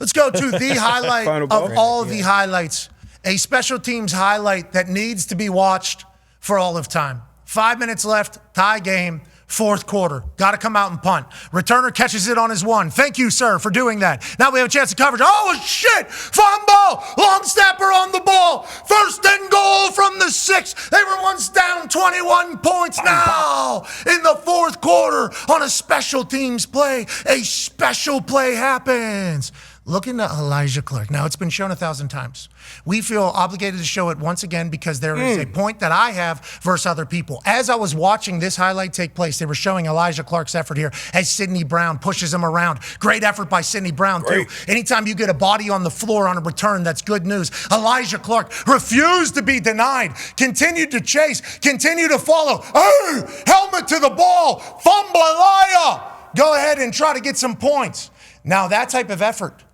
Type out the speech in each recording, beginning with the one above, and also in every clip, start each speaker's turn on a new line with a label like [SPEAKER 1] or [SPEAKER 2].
[SPEAKER 1] Let's go to the highlight of all of the highlights. A special teams highlight that needs to be watched for all of time. 5 minutes left, tie game, fourth quarter. Got to come out and punt. Returner catches it on his one. Thank you, sir, for doing that. Now we have a chance of coverage. Oh, shit! Fumble! Long snapper on the ball. First and goal from the 6. They were once down 21 points now in the fourth quarter on a special teams play. A special play happens. Looking at Elijah Clark. Now, it's been shown 1,000 times. We feel obligated to show it once again because there is a point that I have versus other people. As I was watching this highlight take place, they were showing Elijah Clark's effort here as Sidney Brown pushes him around. Great effort by Sidney Brown, too. Anytime you get a body on the floor on a return, that's good news. Elijah Clark refused to be denied, continued to chase, continued to follow. Hey, helmet to the ball. Fumble, Elijah. Go ahead and try to get some points. Now, that type of effort,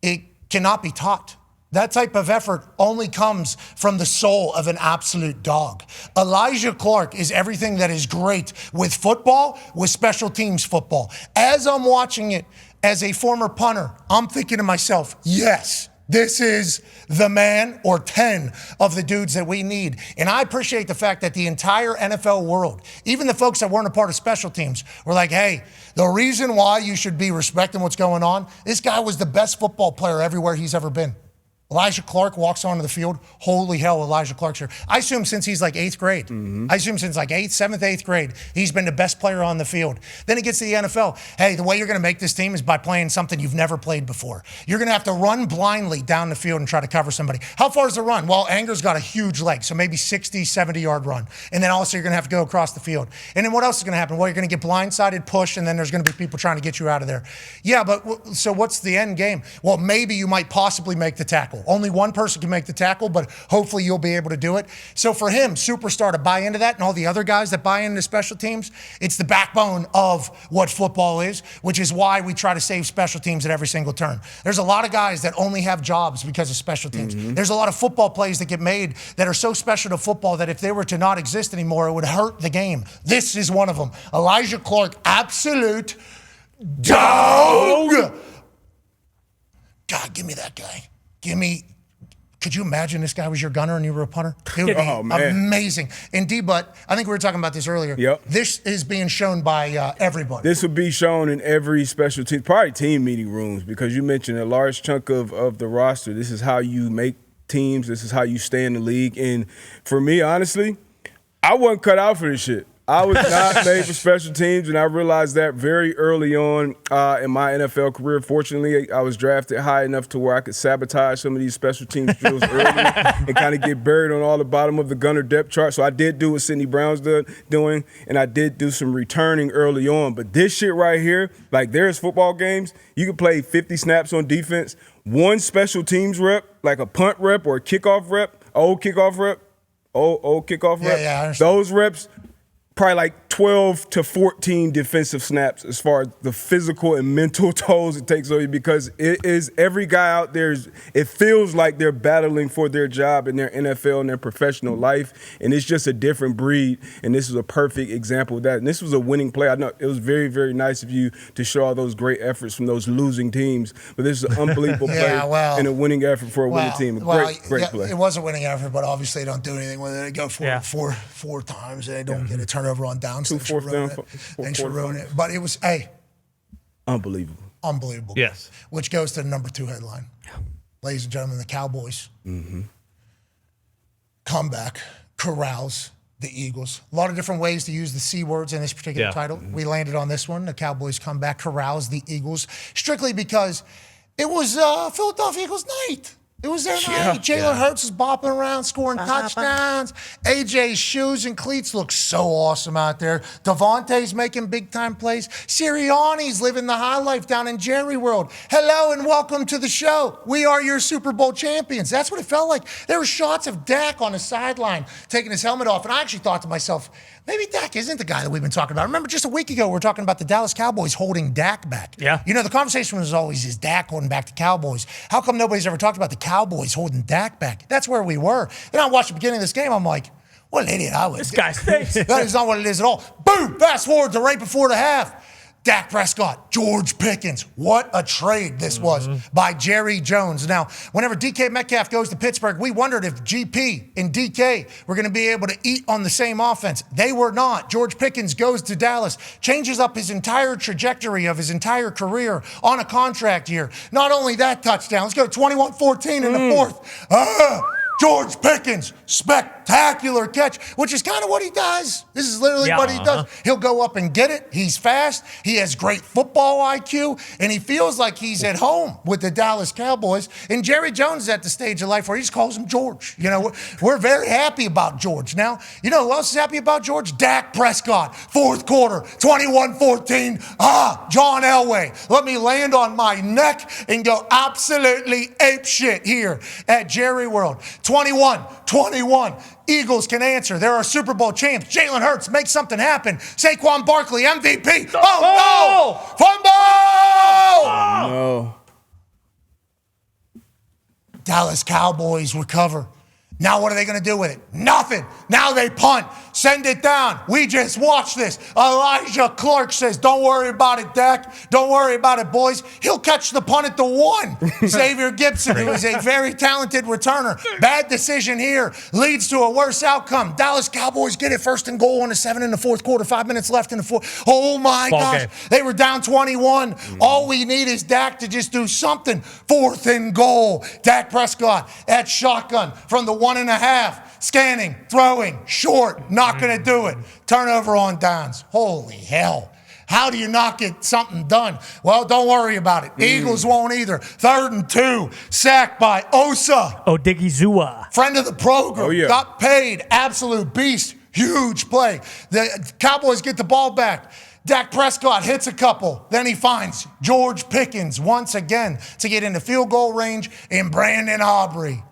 [SPEAKER 1] it cannot be taught. That type of effort only comes from the soul of an absolute dog. Elijah Clark is everything that is great with football, with special teams football. As I'm watching it as a former punter, I'm thinking to myself, yes, this is the man or 10 of the dudes that we need. And I appreciate the fact that the entire NFL world, even the folks that weren't a part of special teams, were like, hey, the reason why you should be respecting what's going on, this guy was the best football player everywhere he's ever been. Elijah Clark walks onto the field. Holy hell, Elijah Clark's here. I assume since he's like 8th grade. I assume since like 8th, 7th, 8th grade, he's been the best player on the field. Then he gets to the NFL. Hey, the way you're going to make this team is by playing something you've never played before. You're going to have to run blindly down the field and try to cover somebody. How far is the run? Well, Anger's got a huge leg, so maybe 60, 70-yard run. And then also you're going to have to go across the field. And then what else is going to happen? Well, you're going to get blindsided, pushed, and then there's going to be people trying to get you out of there. Yeah, but so what's the end game? Well, maybe you might possibly make the tackle. Only one person can make the tackle, but hopefully you'll be able to do it. So for him, superstar, to buy into that, and all the other guys that buy into special teams, it's the backbone of what football is, which is why we try to save special teams at every single turn. There's a lot of guys that only have jobs because of special teams. There's a lot of football plays that get made that are so special to football that if they were to not exist anymore, it would hurt the game. This is one of them. Elijah Clark, absolute dog. God, give me that guy. Could you imagine this guy was your gunner and you were a punter? It would be amazing. And D-Butt, I think we were talking about this earlier.
[SPEAKER 2] Yep.
[SPEAKER 1] This is being shown by everybody.
[SPEAKER 2] This would be shown in every special team, probably team meeting rooms, because you mentioned a large chunk of the roster. This is how you make teams. This is how you stay in the league. And for me, honestly, I wasn't cut out for this shit. I was not made for special teams, and I realized that very early on in my NFL career. Fortunately, I was drafted high enough to where I could sabotage some of these special teams drills early and kind of get buried on all the bottom of the gunner depth chart. So I did do what Sidney Brown's doing, and I did do some returning early on. But this shit right here, like there's football games, you can play 50 snaps on defense, one special teams rep, like a punt rep or a kickoff rep, old kickoff rep.
[SPEAKER 1] Yeah, I understand.
[SPEAKER 2] Those reps, probably like 12 to 14 defensive snaps as far as the physical and mental tolls it takes on you, because it is every guy out there, it feels like they're battling for their job in their NFL and their professional life, and it's just a different breed, and this is a perfect example of that. And this was a winning play. I know it was very, very nice of you to show all those great efforts from those losing teams, but this is an unbelievable play and a winning effort for a winning team. Great play.
[SPEAKER 1] It was a winning effort, but obviously they don't do anything with it. They go for it four times, and they don't get a turnover on downs. Thanks for ruining it. But it was,
[SPEAKER 2] unbelievable.
[SPEAKER 1] Yes. Which goes to the number 2 headline. Ladies and gentlemen, the Cowboys comeback, corrals the Eagles. A lot of different ways to use the C words in this particular title. We landed on this one. The Cowboys comeback, corrals the Eagles, strictly because it was Philadelphia Eagles night. It was their night. Jalen Hurts is bopping around, scoring touchdowns. AJ's shoes and cleats look so awesome out there. Devontae's making big-time plays. Sirianni's living the high life down in Jerry World. Hello and welcome to the show. We are your Super Bowl champions. That's what it felt like. There were shots of Dak on the sideline taking his helmet off, and I actually thought to myself, maybe Dak isn't the guy that we've been talking about. Remember just a week ago, we were talking about the Dallas Cowboys holding Dak back.
[SPEAKER 3] Yeah.
[SPEAKER 1] You know, the conversation was always, is Dak holding back the Cowboys? How come nobody's ever talked about the Cowboys holding Dak back? That's where we were. Then I watched the beginning of this game. I'm like, what an idiot I was.
[SPEAKER 3] This guy stinks.
[SPEAKER 1] That is not what it is at all. Boom! Fast forward to right before the half. Dak Prescott, George Pickens. What a trade this was by Jerry Jones. Now, whenever DK Metcalf goes to Pittsburgh, we wondered if GP and DK were going to be able to eat on the same offense. They were not. George Pickens goes to Dallas, changes up his entire trajectory of his entire career on a contract year. Not only that touchdown, let's go 21-14 in the fourth. George Pickens, spectacular catch, which is kind of what he does. This is literally what he does. He'll go up and get it. He's fast. He has great football IQ, and he feels like he's at home with the Dallas Cowboys. And Jerry Jones is at the stage of life where he just calls him George. You know, we're very happy about George. Now, you know who else is happy about George? Dak Prescott, fourth quarter, 21-14. John Elway. Let me land on my neck and go absolutely ape shit here at Jerry World. 21-21. Eagles can answer. They're our Super Bowl champs. Jalen Hurts makes something happen. Saquon Barkley, MVP. Oh, no! Fumble!
[SPEAKER 2] Oh, no.
[SPEAKER 1] Dallas Cowboys recover. Now what are they going to do with it? Nothing. Now they punt. Send it down. We just watched this. Elijah Clark says, don't worry about it, Dak. Don't worry about it, boys. He'll catch the punt at the 1. Xavier Gipson, who is a very talented returner. Bad decision here. Leads to a worse outcome. Dallas Cowboys get it first and goal on the 7 in the fourth quarter. 5 minutes left in the fourth. Oh, my gosh. They were down 21. All we need is Dak to just do something. 4th and goal. Dak Prescott at shotgun from the 1.5. Scanning, throwing, short, not going to do it. Turnover on downs. Holy hell. How do you not get something done? Well, don't worry about it. Eagles won't either. 3rd and 2. Sacked by Osa.
[SPEAKER 3] Odigizua.
[SPEAKER 1] Friend of the program.
[SPEAKER 2] Oh, yeah.
[SPEAKER 1] Got paid. Absolute beast. Huge play. The Cowboys get the ball back. Dak Prescott hits a couple. Then he finds George Pickens once again to get into field goal range in Brandon Aubrey.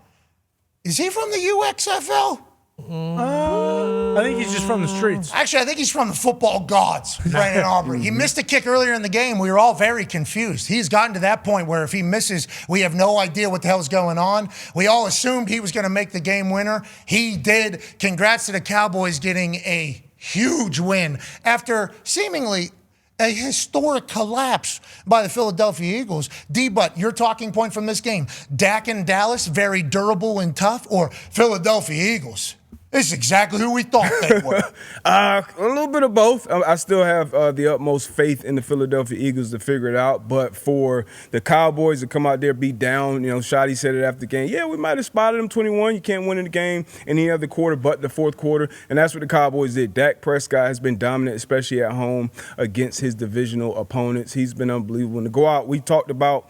[SPEAKER 1] Is he from the UXFL?
[SPEAKER 3] I think he's just from the streets.
[SPEAKER 1] Actually, I think he's from the football gods, Brandon Aubrey. He missed a kick earlier in the game. We were all very confused. He's gotten to that point where if he misses, we have no idea what the hell's going on. We all assumed he was going to make the game winner. He did. Congrats to the Cowboys getting a huge win after seemingly a historic collapse by the Philadelphia Eagles. D-Butt, your talking point from this game, Dak and Dallas, very durable and tough, or Philadelphia Eagles? This is exactly who we thought they were.
[SPEAKER 2] A little bit of both. I still have the utmost faith in the Philadelphia Eagles to figure it out. But for the Cowboys to come out there, be down, you know, Shotty said it after the game. Yeah, we might have spotted them 21. You can't win in the game in any other quarter but the fourth quarter. And that's what the Cowboys did. Dak Prescott has been dominant, especially at home against his divisional opponents. He's been unbelievable. And to go out, we talked about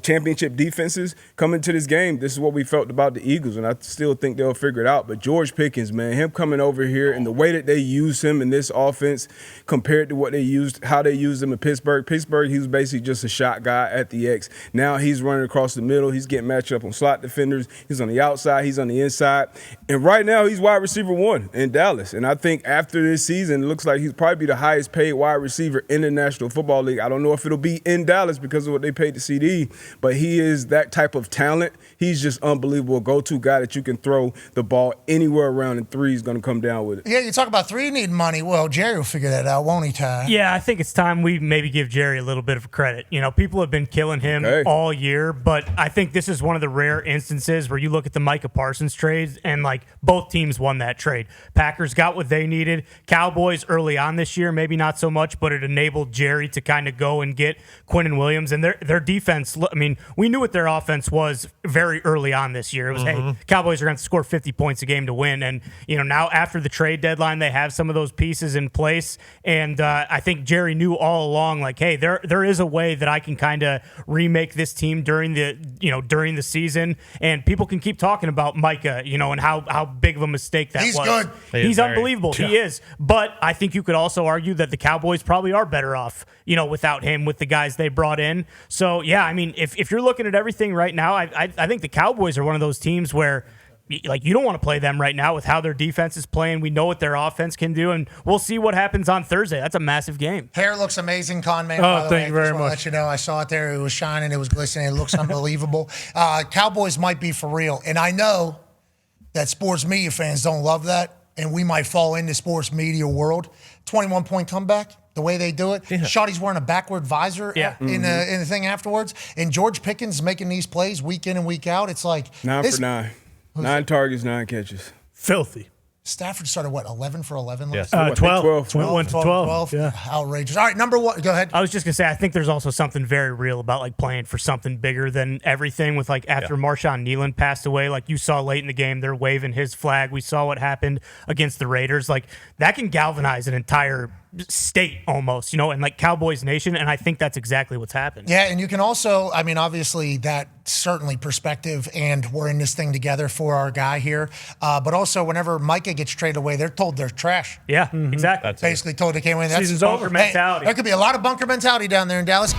[SPEAKER 2] championship defenses coming to this game. This is what we felt about the Eagles, and I still think they'll figure it out. But George Pickens, man, him coming over here and the way that they use him in this offense compared to what they used, how they used him in Pittsburgh. Pittsburgh, he was basically just a shot guy at the X. Now he's running across the middle. He's getting matched up on slot defenders. He's on the outside. He's on the inside. And right now he's wide receiver 1 in Dallas. And I think after this season, it looks like he's probably the highest paid wide receiver in the National Football League. I don't know if it'll be in Dallas because of what they paid to CD, but he is that type of talent. He's just unbelievable. Go-to guy that you can throw the ball anywhere around, and 3 is going to come down with it.
[SPEAKER 1] Yeah, you talk about 3 needing money. Well, Jerry will figure that out, won't he, Ty?
[SPEAKER 3] Yeah, I think it's time we maybe give Jerry a little bit of credit. You know, people have been killing him all year, but I think this is one of the rare instances where you look at the Micah Parsons trade and, like, both teams won that trade. Packers got what they needed. Cowboys early on this year, maybe not so much, but it enabled Jerry to kind of go and get Quinnen Williams. And their defense, I mean, we knew what their offense was very early on this year. It was, hey, Cowboys are going to score 50 points a game to win. And, you know, now after the trade deadline, they have some of those pieces in place. And I think Jerry knew all along, like, hey, there is a way that I can kind of remake this team during the season. And people can keep talking about Micah, you know, and how big of a mistake that was.
[SPEAKER 1] He's good.
[SPEAKER 3] He's unbelievable. Yeah. He is. But I think you could also argue that the Cowboys probably are better off, you know, without him, with the guys they brought in. So, yeah, I mean, if you're looking at everything right now, I think the Cowboys are one of those teams where, like, you don't want to play them right now with how their defense is playing. We know what their offense can do, and we'll see what happens on Thursday. That's a massive game.
[SPEAKER 1] Hair looks amazing, Con Man.
[SPEAKER 3] Oh, thank you very much.
[SPEAKER 1] Let you know, I saw it there. It was shining. It was glistening. It looks unbelievable. Cowboys might be for real, and I know that sports media fans don't love that, and we might fall into sports media world. 21-point comeback. the way they do it. Yeah. Shawty's wearing a backward visor in the thing afterwards. And George Pickens making these plays week in and week out. It's like
[SPEAKER 2] 9 for 9. 9 targets, 9 catches.
[SPEAKER 4] Filthy.
[SPEAKER 1] Stafford started, 11 for 11 last
[SPEAKER 4] year? 12. Went to 12.
[SPEAKER 1] Yeah. Outrageous. All right, number one. Go ahead.
[SPEAKER 3] I was just going to say, I think there's also something very real about, like, playing for something bigger than everything with, like, after Marshawn Nealon passed away, like, you saw late in the game, they're waving his flag. We saw what happened against the Raiders. Like, that can galvanize an entire state almost, and like Cowboys Nation, and I think that's exactly what's happened.
[SPEAKER 1] Yeah, and you can also, obviously that certainly perspective, and we're in this thing together for our guy here, but also whenever Micah gets traded away, they're told they're trash.
[SPEAKER 3] Yeah, exactly.
[SPEAKER 1] That's basically told they can't win.
[SPEAKER 3] Season's over mentality.
[SPEAKER 1] There could be a lot of bunker mentality down there in Dallas.